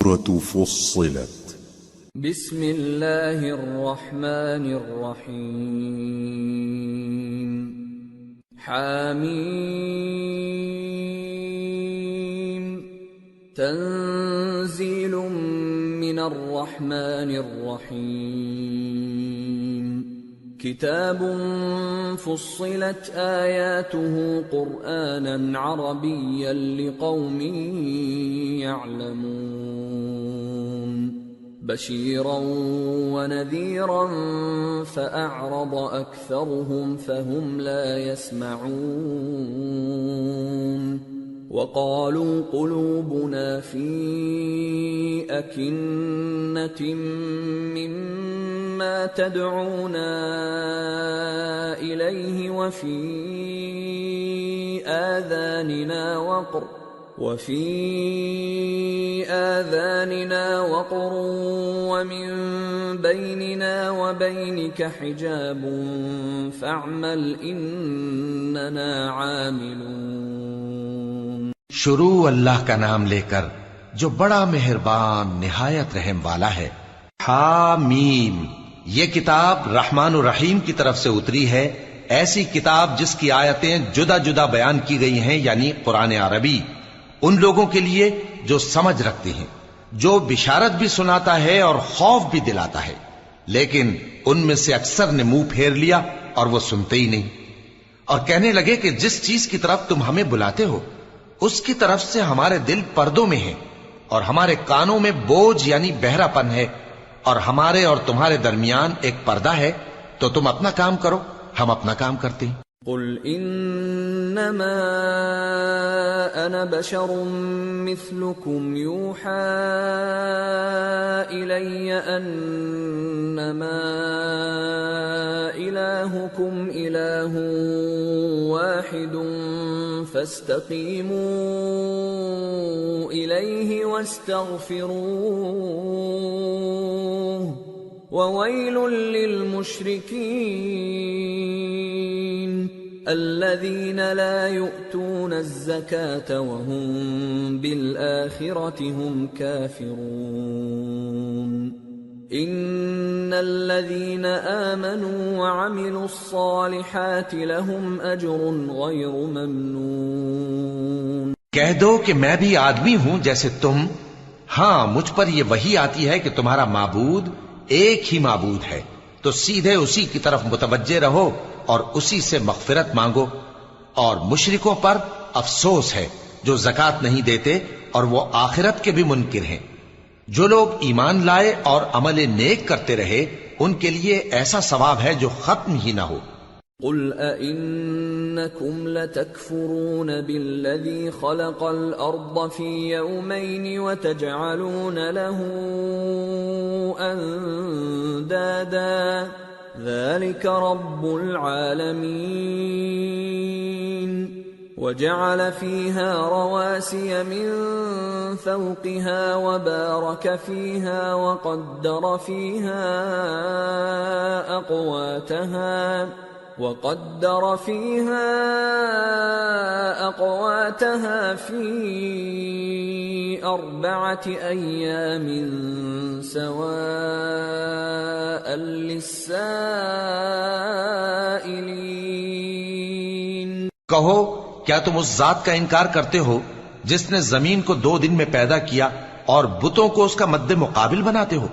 سورة فصلت بسم اللہ الرحمن الرحیم حامیم تنزیل من الرحمن الرحیم کتاب فصلت آیاته قرآنا عربیا لقوم يعلمون بشيرا ونذيرا فأعرض أكثرهم فهم لا يسمعون وقالوا قلوبنا في أكنة مما تدعونا إليه وفي آذاننا وقر ومن بيننا وبينك حجاب فاعمل إننا عاملون۔ شروع اللہ کا نام لے کر جو بڑا مہربان نہایت رحم والا ہے۔ حامیم، یہ کتاب رحمان الرحیم کی طرف سے اتری ہے، ایسی کتاب جس کی آیتیں جدا جدا بیان کی گئی ہیں، یعنی قرآن عربی، ان لوگوں کے لیے جو سمجھ رکھتے ہیں، جو بشارت بھی سناتا ہے اور خوف بھی دلاتا ہے، لیکن ان میں سے اکثر نے منہ پھیر لیا اور وہ سنتے ہی نہیں، اور کہنے لگے کہ جس چیز کی طرف تم ہمیں بلاتے ہو اس کی طرف سے ہمارے دل پردوں میں ہیں اور ہمارے کانوں میں بوجھ یعنی بہرا پن ہے، اور ہمارے اور تمہارے درمیان ایک پردہ ہے، تو تم اپنا کام کرو، ہم اپنا کام کرتے ہیں۔ قل انما انا بشر مثلكم يوحى الي انما الهكم اله واحد فاستقيموا اليه واستغفروه وويل للمشركين الذين لا يؤتون الزكاة وهم بالآخرة هم كافرون۔ إن الذين آمنوا وعملوا الصالحات لهم أجر غير ممنون۔ کہہ دو کہ میں بھی آدمی ہوں جیسے تم، ہاں مجھ پر یہ وحی آتی ہے کہ تمہارا معبود ایک ہی معبود ہے، تو سیدھے اسی کی طرف متوجہ رہو اور اسی سے مغفرت مانگو، اور مشرکوں پر افسوس ہے جو زکوٰۃ نہیں دیتے اور وہ آخرت کے بھی منکر ہیں۔ جو لوگ ایمان لائے اور عمل نیک کرتے رہے ان کے لیے ایسا ثواب ہے جو ختم ہی نہ ہو۔ قل أئنكم لتكفرون بالذي خلق الأرض في يومين وتجعلون له أندادا ذلك رب العالمين وجعل فيها رواسي من فوقها وبارك فيها وقدر فيها أقواتها في 4 أيام سواء للسائلين۔ کہو کیا تم اس ذات کا انکار کرتے ہو جس نے زمین کو 2 دن میں پیدا کیا اور بتوں کو اس کا مد مقابل بناتے ہو؟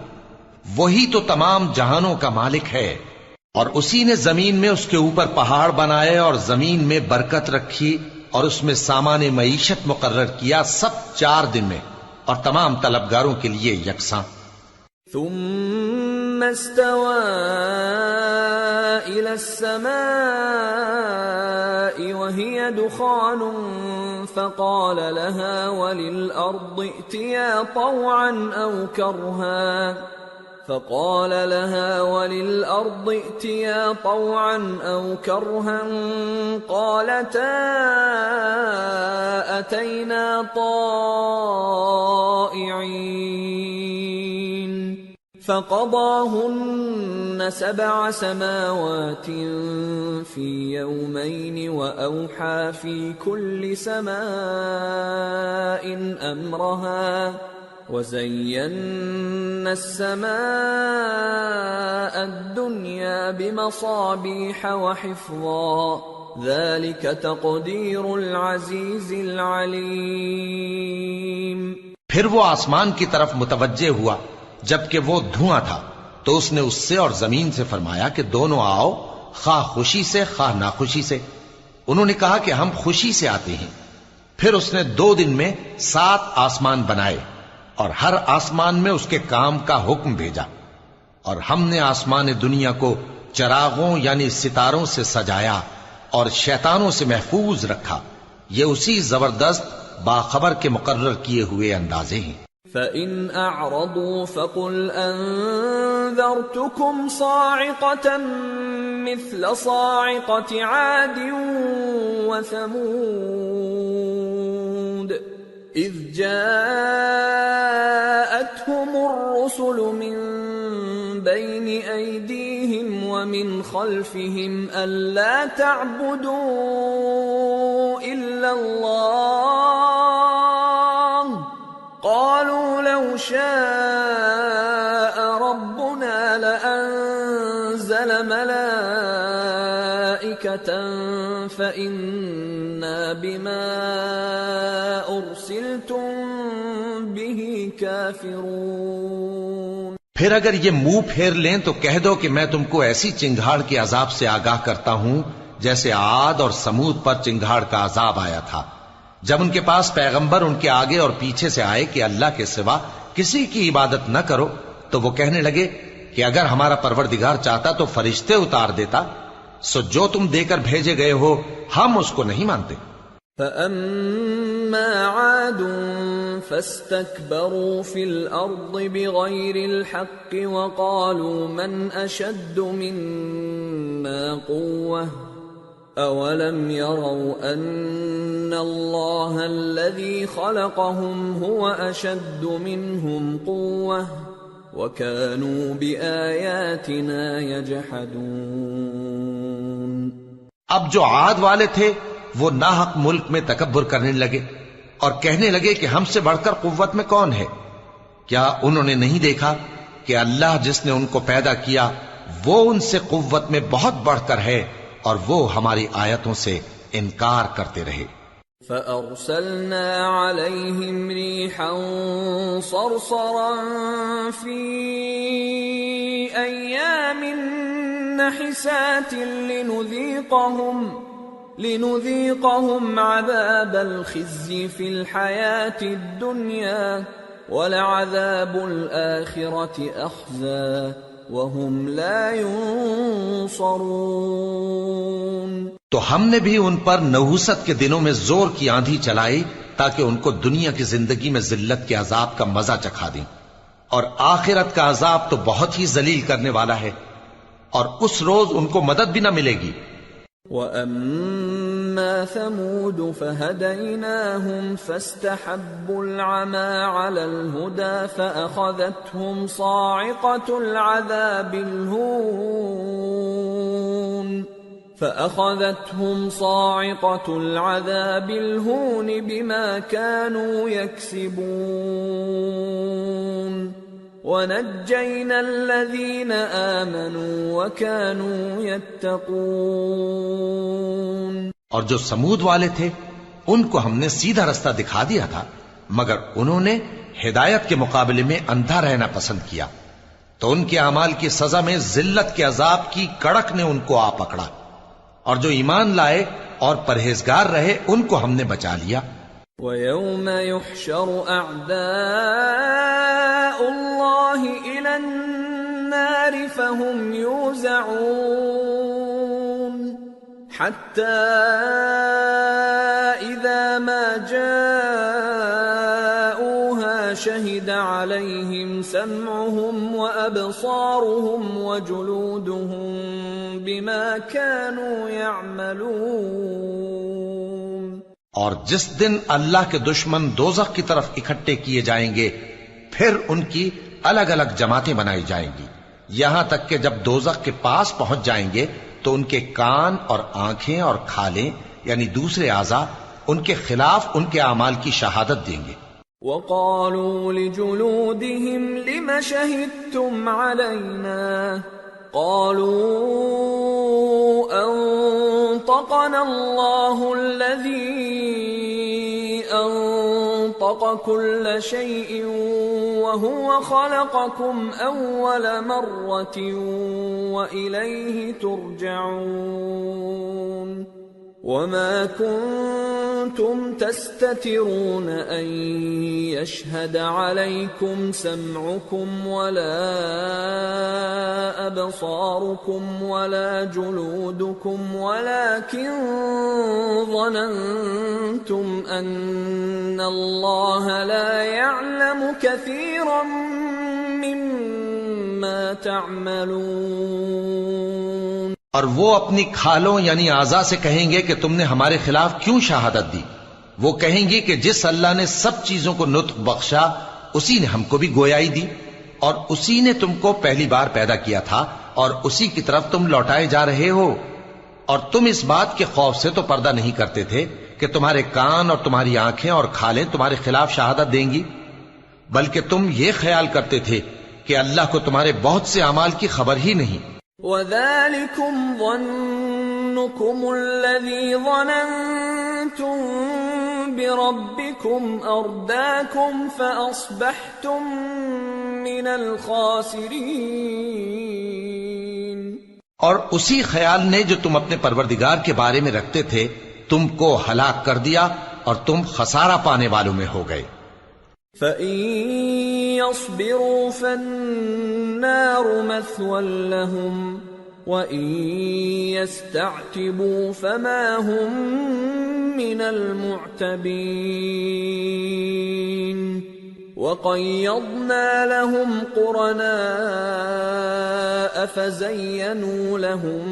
وہی تو تمام جہانوں کا مالک ہے، اور اسی نے زمین میں اس کے اوپر پہاڑ بنائے اور زمین میں برکت رکھی اور اس میں سامان معیشت مقرر کیا، سب 4 دن میں، اور تمام طلبگاروں کے لیے یکساں۔ ثم استوى إلى السماء وهي دخان فقال لها وللأرض ائتيا طوعا أو كرها قالتا أتينا طائعين فقضاهن 7 سماوات في يومين وأوحى في كل سماء أمرها وَزَيَّنَّا السَّمَاءَ الدُّنْيَا بِمَصَابِيحَ وَحِفْظًا ذَلِكَ تَقْدِيرُ الْعَزِيزِ الْعَلِيمِ۔ پھر وہ آسمان کی طرف متوجہ ہوا جبکہ وہ دھواں تھا، تو اس نے اس سے اور زمین سے فرمایا کہ دونوں آؤ، خواہ خوشی سے خواہ ناخوشی سے۔ انہوں نے کہا کہ ہم خوشی سے آتے ہیں۔ پھر اس نے 2 دن میں 7 آسمان بنائے اور ہر آسمان میں اس کے کام کا حکم بھیجا، اور ہم نے آسمان دنیا کو چراغوں یعنی ستاروں سے سجایا اور شیطانوں سے محفوظ رکھا۔ یہ اسی زبردست باخبر کے مقرر کیے ہوئے اندازے ہیں۔ فَإِنْ أَعْرَضُوا فَقُلْ أَنذَرْتُكُمْ صَاعِقَةً مِثْلَ صَاعِقَةِ عَادٍ وَثَمُودَ إِذْ جَاءَتْهُمُ الرُّسُلُ مِنْ بَيْنِ أَيْدِيهِمْ وَمِنْ خَلْفِهِمْ أَلَّا تَعْبُدُوا إِلَّا اللَّهَ قَالُوا لَوْ شَاءَ رَبُّنَا لَأَنزَلَ مَلَائِكَةً فَإِنَّا بِمَا أُرْسِلْتُمْ بِهِ كَافِرُونَ۔ پھر اگر یہ منہ پھیر لیں تو کہہ دو کہ میں تم کو ایسی چنگھاڑ کے عذاب سے آگاہ کرتا ہوں جیسے عاد اور سمود پر چنگھاڑ کا عذاب آیا تھا، جب ان کے پاس پیغمبر ان کے آگے اور پیچھے سے آئے کہ اللہ کے سوا کسی کی عبادت نہ کرو، تو وہ کہنے لگے کہ اگر ہمارا پروردگار چاہتا تو فرشتے اتار دیتا، سو جو تم دے کر بھیجے گئے ہو ہم اس کو نہیں مانتے۔ فَأَمَّا عَادٌ فَاسْتَكْبَرُوا فِي الْأَرْضِ بِغَيْرِ الْحَقِّ وَقَالُوا مَنْ أَشَدُّ مِنَّا قُوَّةً أَوَلَمْ يَرَوْا أَنَّ اللَّهَ الَّذِي خَلَقَهُمْ هُوَ أَشَدُّ مِنْهُمْ قُوَّةً وَكَانُوا بِآيَاتِنَا يَجْحَدُونَ۔ اب جو عاد والے تھے وہ ناحق ملک میں تکبر کرنے لگے اور کہنے لگے کہ ہم سے بڑھ کر قوت میں کون ہے؟ کیا انہوں نے نہیں دیکھا کہ اللہ جس نے ان کو پیدا کیا وہ ان سے قوت میں بہت بڑھ کر ہے اور وہ ہماری آیتوں سے انکار کرتے رہے۔ فَأَرْسَلْنَا عَلَيْهِمْ رِيحًا صَرْصَرًا فِي أَيَّامٍ نَحِسَاتٍ لِنُذِيقَهُمْ عَذَابَ الْخِزْيِ فِي الْحَيَاةِ الدُّنْيَا وَلَعَذَابُ الْآخِرَةِ أَخْزَى وَهُمْ لَا يُنصَرُونَ۔ تو ہم نے بھی ان پر نحوست کے دنوں میں زور کی آندھی چلائی تاکہ ان کو دنیا کی زندگی میں ذلت کے عذاب کا مزہ چکھا دیں، اور آخرت کا عذاب تو بہت ہی ذلیل کرنے والا ہے، اور اس روز ان کو مدد بھی نہ ملے گی۔ وَأَمَّا ثَمُودُ فَهَدَيْنَاهُمْ فَاسْتَحَبُّوا الْعَمَى عَلَى الْهُدَى فَأَخَذَتْهُمْ صَاعِقَةُ الْعَذَابِ الْهُونِ بِمَا كَانُوا يَكْسِبُونَ وَنَجَّيْنَا الَّذِينَ آمَنُوا وَكَانُوا يَتَّقُونَ۔ اور جو سمود والے تھے ان کو ہم نے سیدھا رستہ دکھا دیا تھا، مگر انہوں نے ہدایت کے مقابلے میں اندھا رہنا پسند کیا، تو ان کے اعمال کی سزا میں ذلت کے عذاب کی کڑک نے ان کو آ پکڑا، اور جو ایمان لائے اور پرہیزگار رہے ان کو ہم نے بچا لیا۔ وَيَوْمَ يُحْشَرُ أَعْدَاءُ اللَّهِ إِلَى النَّارِ فَهُمْ يُوزَعُونَ حَتَّى إِذَا مَا جَاءُوهَا شَهِدَ عَلَيْهِمْ سَمْعُهُمْ وَأَبْصَارُهُمْ وَجُلُودُهُمْ بِمَا كَانُوا يَعْمَلُونَ۔ اور جس دن اللہ کے دشمن دوزخ کی طرف اکٹھے کیے جائیں گے پھر ان کی الگ الگ جماعتیں بنائی جائیں گی، یہاں تک کہ جب دوزخ کے پاس پہنچ جائیں گے تو ان کے کان اور آنکھیں اور کھالیں یعنی دوسرے اعضاء ان کے خلاف ان کے اعمال کی شہادت دیں گے۔ وقالوا لجلودهم لم شهدتم علينا قالوا أنطقنا الله الذي أنطق كل شيء وهو خلقكم أول مرة وإليه ترجعون وما كنتم تستترون أن يشهد عليكم سمعكم ولا أبصاركم ولا جلودكم ولكن ظننتم أن الله لا يعلم كثيرا مما تعملون. اور وہ اپنی کھالوں یعنی اعضاء سے کہیں گے کہ تم نے ہمارے خلاف کیوں شہادت دی؟ وہ کہیں گی کہ جس اللہ نے سب چیزوں کو نطق بخشا اسی نے ہم کو بھی گویائی دی، اور اسی نے تم کو پہلی بار پیدا کیا تھا اور اسی کی طرف تم لوٹائے جا رہے ہو، اور تم اس بات کے خوف سے تو پردہ نہیں کرتے تھے کہ تمہارے کان اور تمہاری آنکھیں اور کھالیں تمہارے خلاف شہادت دیں گی، بلکہ تم یہ خیال کرتے تھے کہ اللہ کو تمہارے بہت سے اعمال کی خبر ہی نہیں. وَذَلِكُمْ ظَنُّكُمُ الَّذِي ظَنَنْتُمْ بِرَبِّكُمْ أَرْدَاكُمْ فَأَصْبَحْتُمْ مِنَ الْخَاسِرِينَ. اور اسی خیال نے جو تم اپنے پروردگار کے بارے میں رکھتے تھے تم کو ہلاک کر دیا اور تم خسارہ پانے والوں میں ہو گئے. فَإِن يَصْبِرُوا فَالنَّارُ مَثْوًى لَهُمْ وَإِن يَسْتَعْتِبُوا فَمَا هُمْ مِنَ الْمُعْتَبِينَ. وَقَيَّضْنَا لَهُمْ قُرَنَاءَ فَزَيَّنُوا لَهُم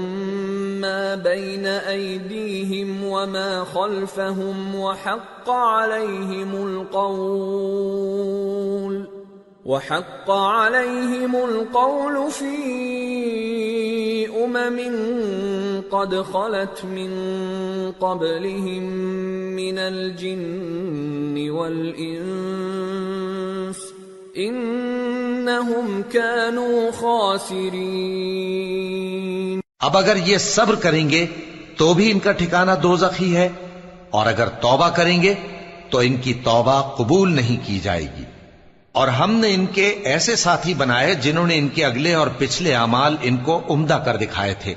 مَّا بَيْنَ أَيْدِيهِمْ وَمَا خَلْفَهُمْ وَحَقَّ عَلَيْهِمُ الْقَوْلُ فِي أُمَمٍ قَدْ خَلَتْ مِن قَبْلِهِم مِّنَ الْجِنِّ وَالْإِنسِ إِنَّهُمْ كَانُوا خَاسِرِينَ. اب اگر یہ صبر کریں گے تو بھی ان کا ٹھکانہ دوزخ ہی ہے، اور اگر توبہ کریں گے تو ان کی توبہ قبول نہیں کی جائے گی. اور ہم نے ان کے ایسے ساتھی بنائے جنہوں نے ان کے اگلے اور پچھلے اعمال ان کو عمدہ کر دکھائے تھے،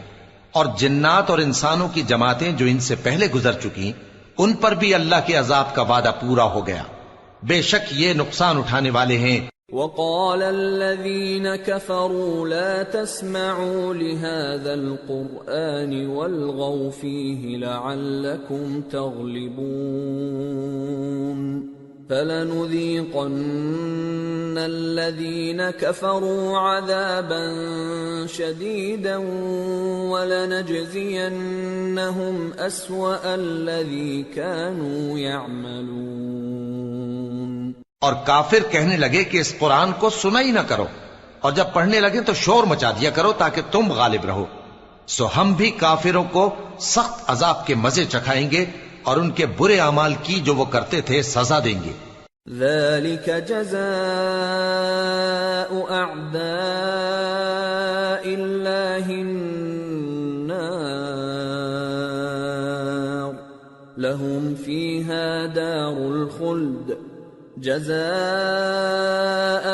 اور جنات اور انسانوں کی جماعتیں جو ان سے پہلے گزر چکی ان پر بھی اللہ کے عذاب کا وعدہ پورا ہو گیا. بے شک یہ نقصان اٹھانے والے ہیں. وقال الذين كفروا لا تسمعوا لهذا القرآن والغوا فيه لعلكم تغلبون. فلنذيقن الذين كفروا عذابا شديدا ولنجزينهم أسوأ الذي كانوا يعملون. اور کافر کہنے لگے کہ اس قرآن کو سنا ہی نہ کرو، اور جب پڑھنے لگے تو شور مچا دیا کرو تاکہ تم غالب رہو. سو ہم بھی کافروں کو سخت عذاب کے مزے چکھائیں گے اور ان کے برے اعمال کی جو وہ کرتے تھے سزا دیں گے. ذلك جزاء أعداء الله النار لهم فيها دار الخلد جزاء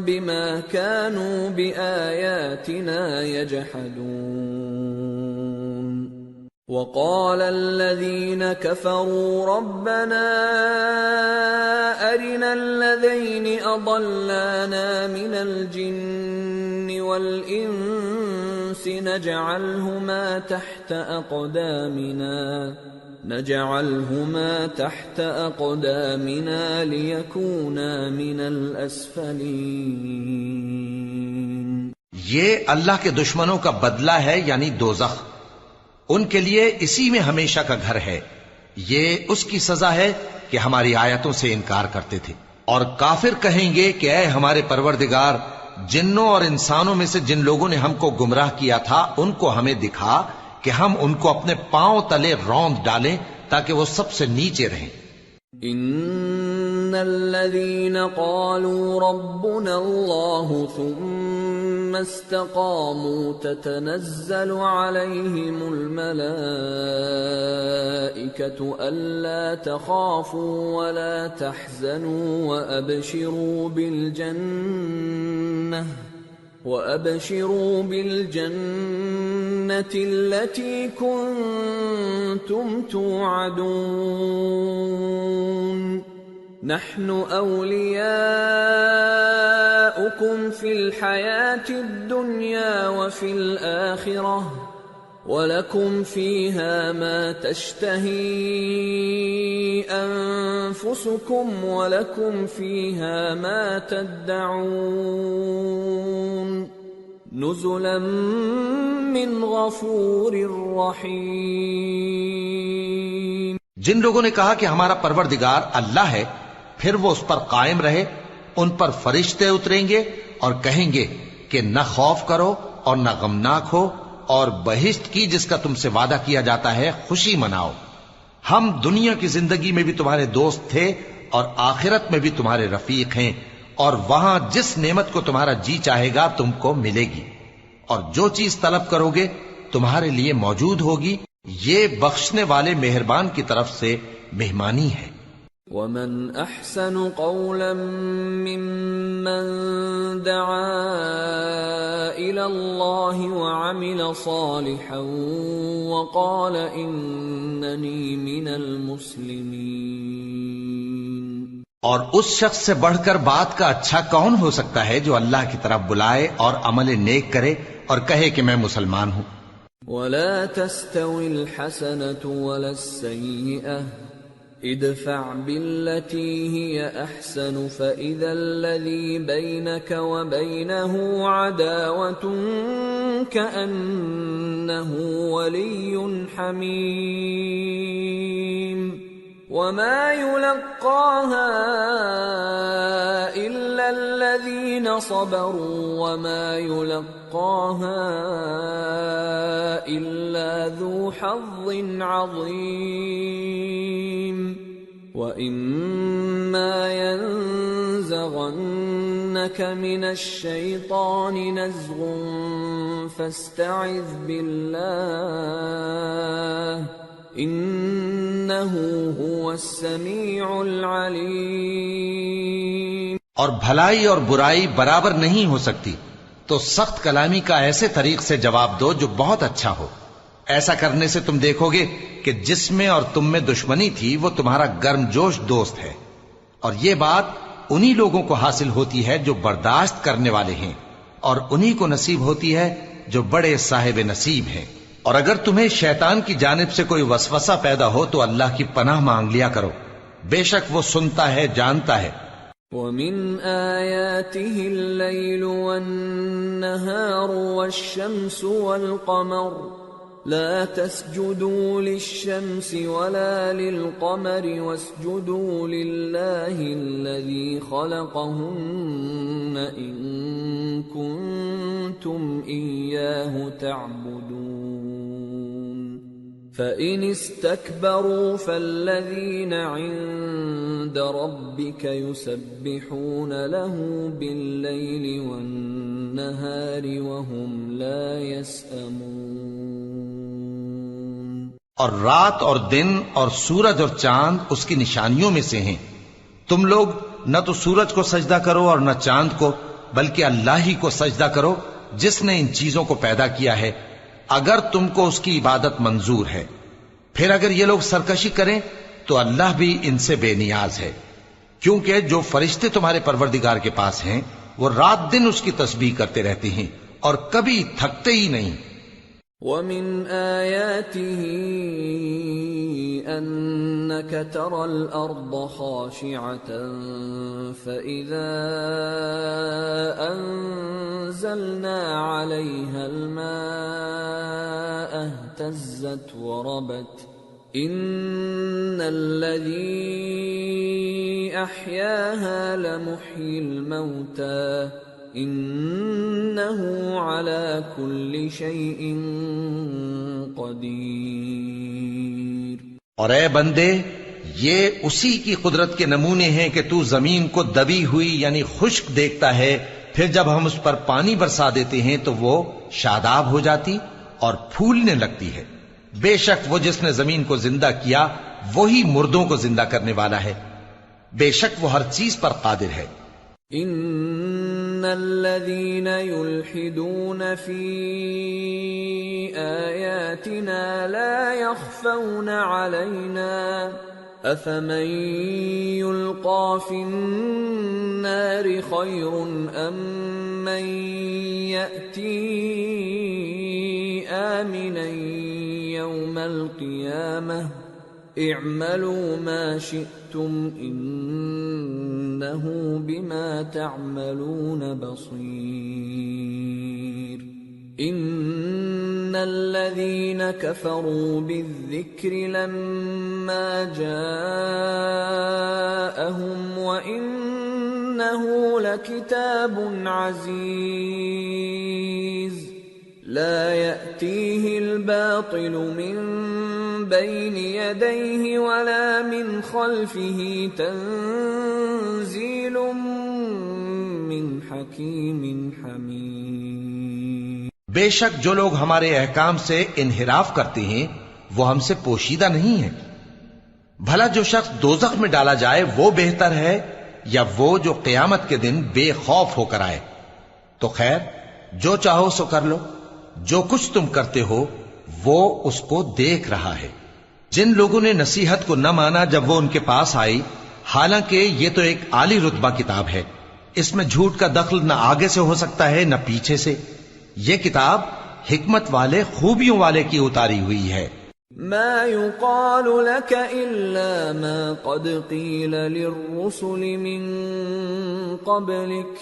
بما كانوا بآياتنا يجحدون. وقال الذين كفروا ربنا أرنا الذين أضلانا من الجن والإنس نجعلهما تحت أقدامنا ليكونا من الأسفلين. یہ اللہ کے دشمنوں کا بدلہ ہے یعنی دوزخ، ان کے لیے اسی میں ہمیشہ کا گھر ہے. یہ اس کی سزا ہے کہ ہماری آیتوں سے انکار کرتے تھے. اور کافر کہیں گے کہ اے ہمارے پروردگار، جنوں اور انسانوں میں سے جن لوگوں نے ہم کو گمراہ کیا تھا ان کو ہمیں دکھا کہ ہم ان کو اپنے پاؤں تلے روند ڈالیں تاکہ وہ سب سے نیچے رہیں. ان الذين قالوا ربنا الله ثم استقاموا تتنزل عليهم الملائكة ألا تخافوا ولا تحزنوا وأبشروا بالجنة التي كنتم توعدون نحن أولياؤكم في الحياة الدنيا وفي الآخرة وَلَكُمْ فِيهَا مَا تَشْتَهِي أَنفُسُكُمْ وَلَكُمْ فِيهَا مَا تَدَّعُونَ نُزُلًا مِّنْ غَفُورٍ رَّحِيمٍ۔ جن لوگوں نے کہا کہ ہمارا پروردگار اللہ ہے، پھر وہ اس پر قائم رہے، ان پر فرشتے اتریں گے اور کہیں گے کہ نہ خوف کرو اور نہ غمناک ہو، اور بہشت کی جس کا تم سے وعدہ کیا جاتا ہے خوشی مناؤ۔ ہم دنیا کی زندگی میں بھی تمہارے دوست تھے اور آخرت میں بھی تمہارے رفیق ہیں، اور وہاں جس نعمت کو تمہارا جی چاہے گا تم کو ملے گی، اور جو چیز طلب کرو گے تمہارے لیے موجود ہوگی۔ یہ بخشنے والے مہربان کی طرف سے مہمانی ہے۔ وَمَنْ أَحْسَنُ قَوْلًا مِّمَّنْ دَعَا إِلَى اللَّهِ وَعَمِلَ صَالِحًا وَقَالَ إِنَّنِي مِنَ الْمُسْلِمِينَ۔ اور اس شخص سے بڑھ کر بات کا اچھا کون ہو سکتا ہے جو اللہ کی طرف بلائے اور عمل نیک کرے اور کہے کہ میں مسلمان ہوں۔ وَلَا تَسْتَوِي الْحَسَنَةُ وَلَا السَّيِّئَةُ ادفع بالتي هي احسن فاذا الذي بينك وبينه عداوة كأنه ولي حميم وما يلقاها الا الذين صبروا وما يلقاها الا ذو حظ عظيم وَإِمَّا يَنزَغَنَّكَ مِنَ الشَّيْطَانِ نَزْغٌ فَاسْتَعِذْ بِاللَّهِ إِنَّهُ هُوَ السَّمِيعُ الْعَلِيمُ۔ اور بھلائی اور برائی برابر نہیں ہو سکتی، تو سخت کلامی کا ایسے طریق سے جواب دو جو بہت اچھا ہو۔ ایسا کرنے سے تم دیکھو گے کہ جس میں اور تم میں دشمنی تھی وہ تمہارا گرم جوش دوست ہے، اور یہ بات انہی لوگوں کو حاصل ہوتی ہے جو برداشت کرنے والے ہیں، اور انہی کو نصیب ہوتی ہے جو بڑے صاحب نصیب ہیں۔ اور اگر تمہیں شیطان کی جانب سے کوئی وسوسہ پیدا ہو تو اللہ کی پناہ مانگ لیا کرو، بے شک وہ سنتا ہے، جانتا ہے۔ وَمِنْ آيَاتِهِ اللَّيْلُ وَالنَّهَارُ وَالشَّمْسُ وَالْقَمَرُ لا تسجدوا للشمس ولا للقمر واسجدوا لله الذي خلقهن إن كنتم إياه تعبدون فإن استكبروا فالذين عند ربك يسبحون له بالليل والنهار وهم لا يسأمون۔ اور رات اور دن اور سورج اور چاند اس کی نشانیوں میں سے ہیں۔ تم لوگ نہ تو سورج کو سجدہ کرو اور نہ چاند کو، بلکہ اللہ ہی کو سجدہ کرو جس نے ان چیزوں کو پیدا کیا ہے، اگر تم کو اس کی عبادت منظور ہے۔ پھر اگر یہ لوگ سرکشی کریں تو اللہ بھی ان سے بے نیاز ہے، کیونکہ جو فرشتے تمہارے پروردگار کے پاس ہیں وہ رات دن اس کی تسبیح کرتے رہتے ہیں اور کبھی تھکتے ہی نہیں۔ وَمِنْ آيَاتِهِ أَنَّكَ تَرَى الْأَرْضَ خَاشِعَةً فَإِذَا أَنزَلْنَا عَلَيْهَا الْمَاءَ اهْتَزَّتْ وَرَبَتْ إِنَّ الَّذِي أَحْيَاهَا لَمُحْيِي الْمَوْتَى انہو علی کل شیء قدیر۔ اور اے بندے، یہ اسی کی قدرت کے نمونے ہیں کہ تو زمین کو دبی ہوئی یعنی خشک دیکھتا ہے، پھر جب ہم اس پر پانی برسا دیتے ہیں تو وہ شاداب ہو جاتی اور پھولنے لگتی ہے۔ بے شک وہ جس نے زمین کو زندہ کیا وہی مردوں کو زندہ کرنے والا ہے، بے شک وہ ہر چیز پر قادر ہے۔ ان الذين يلحدون في آياتنا لا يخفون علينا افمن يلقى في النار خير ام من يأتي آمنا يوم القيامة اعملوا ما شئتم انه بما تعملون بصير ان الذين كفروا بالذكر لما جاءهم وانه لكتاب عزيز لا يأتيه الباطل من بين يديه ولا من خلفه تنزيل من حكيم حميد۔ بے شک جو لوگ ہمارے احکام سے انحراف کرتے ہیں وہ ہم سے پوشیدہ نہیں ہیں۔ بھلا جو شخص دوزخ میں ڈالا جائے وہ بہتر ہے یا وہ جو قیامت کے دن بے خوف ہو کر آئے؟ تو خیر جو چاہو سو کر لو، جو کچھ تم کرتے ہو وہ اس کو دیکھ رہا ہے۔ جن لوگوں نے نصیحت کو نہ مانا جب وہ ان کے پاس آئی، حالانکہ یہ تو ایک عالی رتبہ کتاب ہے، اس میں جھوٹ کا دخل نہ آگے سے ہو سکتا ہے نہ پیچھے سے۔ یہ کتاب حکمت والے خوبیوں والے کی اتاری ہوئی ہے۔ ما يقال لك الا ما قد قيل للرسل من قبلك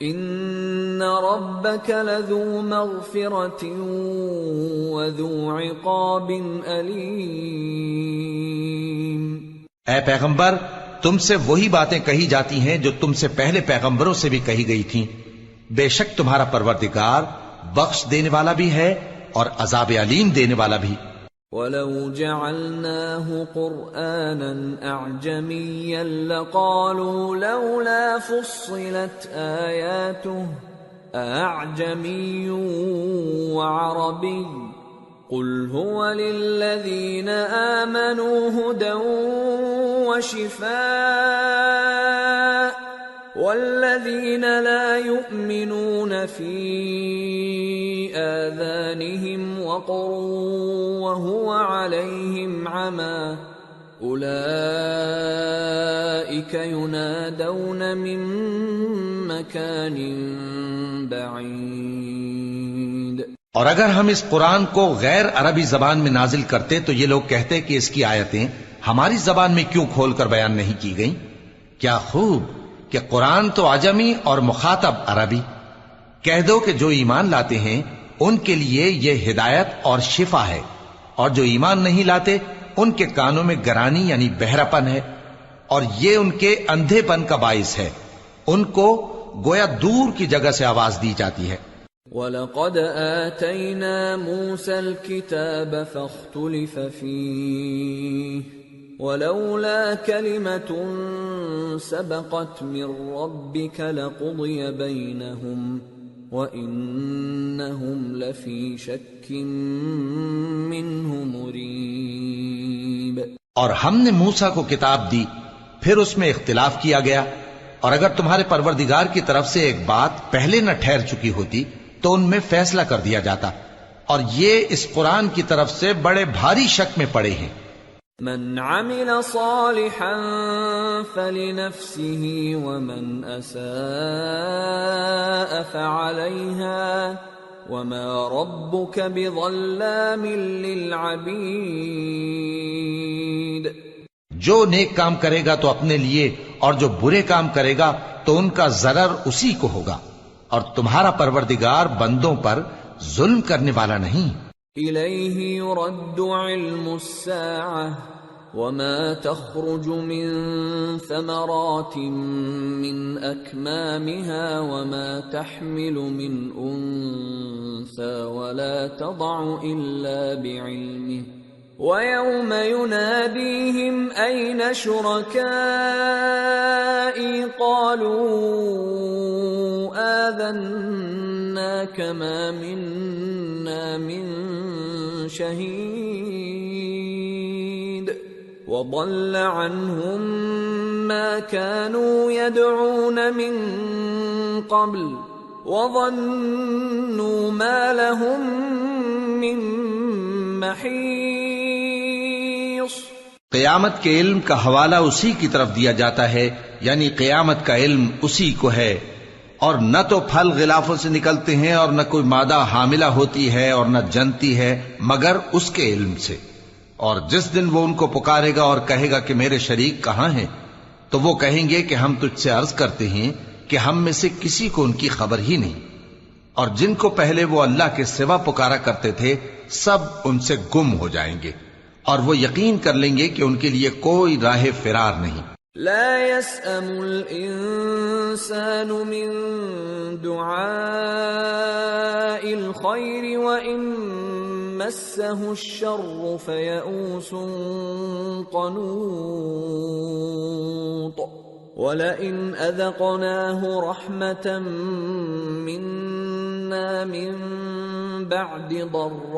ان ربك لذو مغفرة وذو عقاب أليم۔ اے پیغمبر تم سے وہی باتیں کہی جاتی ہیں جو تم سے پہلے پیغمبروں سے بھی کہی گئی تھیں، بے شک تمہارا پروردگار بخش دینے والا بھی ہے اور عذاب علیم دینے والا بھی۔ وَلَوْ جَعَلْنَاهُ قُرْآنًا أَعْجَمِيًّا لَقَالُوا لَوْلَا فُصِّلَتْ آيَاتُهُ أَأَعْجَمِيٌّ وَعَرَبِيٌّ قُلْ هُوَ لِلَّذِينَ آمَنُوا هُدًى وَشِفَاءٌ وَالَّذِينَ لَا يُؤْمِنُونَ فِي آذَانِهِمْ وَقْرٌ وَهُوَ عَلَيْهِمْ عَمًى أُولَئِكَ يُنَادَوْنَ مِن مَّكَانٍ بَعِيدٍ۔ اور اگر ہم اس قرآن کو غیر عربی زبان میں نازل کرتے تو یہ لوگ کہتے کہ اس کی آیتیں ہماری زبان میں کیوں کھول کر بیان نہیں کی گئیں؟ کیا خوب کہ قرآن تو عجمی اور مخاطب عربی۔ کہہ دو کہ جو ایمان لاتے ہیں ان کے لیے یہ ہدایت اور شفا ہے، اور جو ایمان نہیں لاتے ان کے کانوں میں گرانی یعنی بہراپن ہے، اور یہ ان کے اندھے پن کا باعث ہے، ان کو گویا دور کی جگہ سے آواز دی جاتی ہے۔ وَلَقَدْ آتَيْنَا مُوسَى الْكِتَابَ فَاخْتُلِفَ فِيهِ وَلَوْلَا كَلِمَةٌ سَبَقَتْ مِنْ رَبِّكَ لَقُضِيَ بَيْنَهُمْ وَإِنَّهُمْ لَفِي شَكٍّ مِّنْهُ مُرِيبٍ۔ اور ہم نے موسیٰ کو کتاب دی، پھر اس میں اختلاف کیا گیا، اور اگر تمہارے پروردگار کی طرف سے ایک بات پہلے نہ ٹھہر چکی ہوتی تو ان میں فیصلہ کر دیا جاتا، اور یہ اس قرآن کی طرف سے بڑے بھاری شک میں پڑے ہیں۔ من عمل صالحا فلنفسه ومن اساء فعليها وما ربك بظلام للعبيد۔ جو نیک کام کرے گا تو اپنے لیے، اور جو برے کام کرے گا تو ان کا ضرر اسی کو ہوگا، اور تمہارا پروردگار بندوں پر ظلم کرنے والا نہیں۔ إِلَيْهِ يُرَدُّ عِلْمُ السَّاعَةِ وَمَا تَخْرُجُ مِن ثَمَرَاتٍ مِّنْ أَكْمَامِهَا وَمَا تَحْمِلُ مِنْ أُنثَىٰ وَلَا تَضَعُ إِلَّا بِعِلْمِهِ وَيَوْمَ يُنَادِيهِمْ أَيْنَ شُرَكَائِي قَالُوا آذَنَّاكَ مَا مِنَّا مِن شَهِيدٍ وَضَلَّ عَنْهُمْ مَا كَانُوا يَدْعُونَ مِن قَبْلُ وَظَنُّوا مَا لَهُم مِّن محیص۔ قیامت کے علم کا حوالہ اسی کی طرف دیا جاتا ہے، یعنی قیامت کا علم اسی کو ہے، اور نہ تو پھل غلافوں سے نکلتے ہیں اور نہ کوئی مادہ حاملہ ہوتی ہے اور نہ جنتی ہے مگر اس کے علم سے۔ اور جس دن وہ ان کو پکارے گا اور کہے گا کہ میرے شریک کہاں ہیں، تو وہ کہیں گے کہ ہم تجھ سے عرض کرتے ہیں کہ ہم میں سے کسی کو ان کی خبر ہی نہیں، اور جن کو پہلے وہ اللہ کے سوا پکارا کرتے تھے سب ان سے گم ہو جائیں گے، اور وہ یقین کر لیں گے کہ ان کے لیے کوئی راہ فرار نہیں۔ لا يسأم الإنسان من دعاء الخير وإن مسه الشر فيئوس قنوط وَلَئِنْ أَذَقْنَاهُ رَحْمَةً مِنَّا مِنْ بَعْدِ ضَرَّاءَ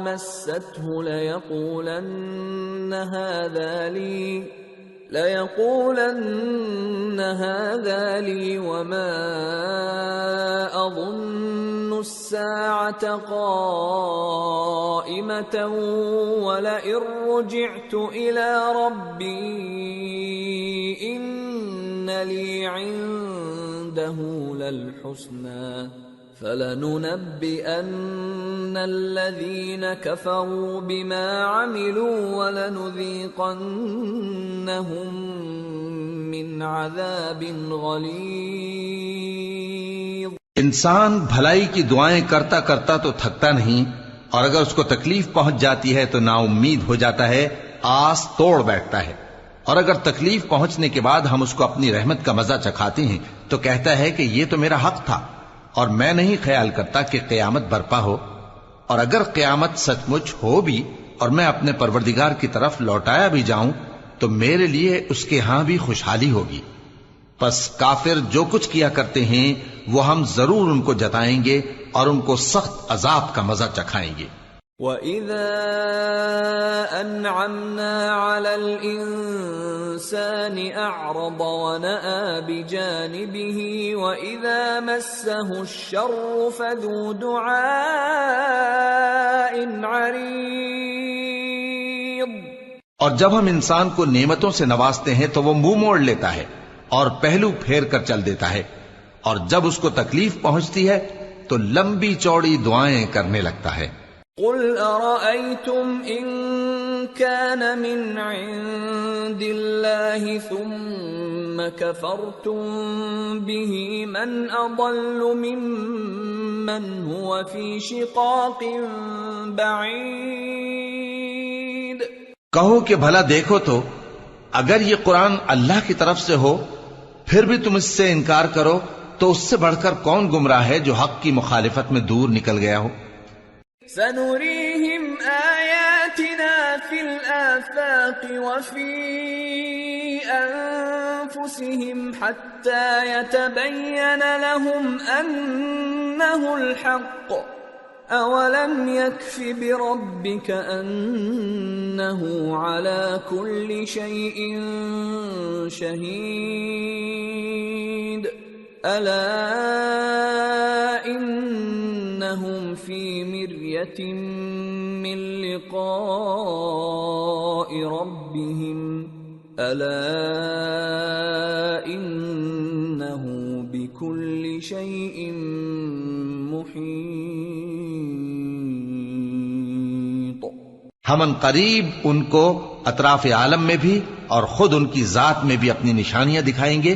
مَسَّتْهُ لَيَقُولَنَّ هَذَا لِي وَمَا أَظُنُّ السَّاعَةَ قَائِمَةً وَلَئِن رُّجِعْتُ إِلَى رَبِّي إِنَّ لِي عِندَهُ لَلْحُسْنَى فَلَنُنَبِّئَنَّ الَّذِينَ كَفَرُوا بِمَا عَمِلُوا وَلَنُذِيقَنَّهُم مِّنْ عَذَابٍ غَلِيظٍ۔ انسان بھلائی کی دعائیں کرتا کرتا تو تھکتا نہیں، اور اگر اس کو تکلیف پہنچ جاتی ہے تو نا امید ہو جاتا ہے، آس توڑ بیٹھتا ہے، اور اگر تکلیف پہنچنے کے بعد ہم اس کو اپنی رحمت کا مزہ چکھاتے ہیں تو کہتا ہے کہ یہ تو میرا حق تھا اور میں نہیں خیال کرتا کہ قیامت برپا ہو۔ اور اگر قیامت سچ مچ ہو بھی اور میں اپنے پروردگار کی طرف لوٹایا بھی جاؤں تو میرے لیے اس کے ہاں بھی خوشحالی ہوگی۔ پس کافر جو کچھ کیا کرتے ہیں وہ ہم ضرور ان کو جتائیں گے اور ان کو سخت عذاب کا مزہ چکھائیں گے۔ وَإِذَا أَنْعَمْنَا عَلَى الْإِنسَانِ أَعْرَضَ وَنَأَى بِجَانِبِهِ وَإِذَا مَسَّهُ الشَّرُّ فَذُو دُعَاءٍ عَرِيضٍ۔ اور جب ہم انسان کو نعمتوں سے نوازتے ہیں تو وہ منہ موڑ لیتا ہے اور پہلو پھیر کر چل دیتا ہے، اور جب اس کو تکلیف پہنچتی ہے تو لمبی چوڑی دعائیں کرنے لگتا ہے۔ قُلْ أَرَأَيْتُمْ إِن كَانَ مِنْ عِندِ اللَّهِ ثُمَّ كَفَرْتُمْ بِهِ مَنْ أَضَلُّ مِمَّنْ هُوَ فِي شِقَاقٍ بَعِيدٍ۔ کہو کہ بھلا دیکھو تو اگر یہ قرآن اللہ کی طرف سے ہو پھر بھی تم اس سے انکار کرو تو اس سے بڑھ کر کون گمراہ ہے جو حق کی مخالفت میں دور نکل گیا ہو۔ سَنُرِيهِمْ آيَاتِنَا فِي الْآفَاقِ وَفِي أَنفُسِهِمْ حَتَّى يَتَبَيَّنَ لَهُمْ أَنَّهُ الْحَقُّ أَوَلَمْ يَكْفِ بِرَبِّكَ أَنَّهُ عَلَى كُلِّ شَيْءٍ شَهِيدٌ أَلَا إِنَّهُمْ فِي مِرْيَةٍ مِّن لِقَاءِ رَبِّهِمْ أَلَا إِنَّهُ بِكُلِّ شَيْءٍ مُحِيطٌ۔ ہم ان قریب ان کو اطراف عالم میں بھی اور خود ان کی ذات میں بھی اپنی نشانیاں دکھائیں گے،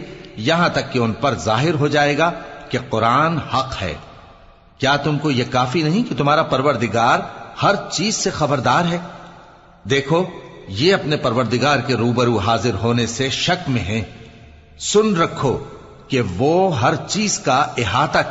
یہاں تک کہ ان پر ظاہر ہو جائے گا کہ قرآن حق ہے۔ کیا تم کو یہ کافی نہیں کہ تمہارا پروردگار ہر چیز سے خبردار ہے؟ دیکھو یہ اپنے پروردگار کے روبرو حاضر ہونے سے شک میں ہیں۔ سن رکھو کہ وہ ہر چیز کا احاطہ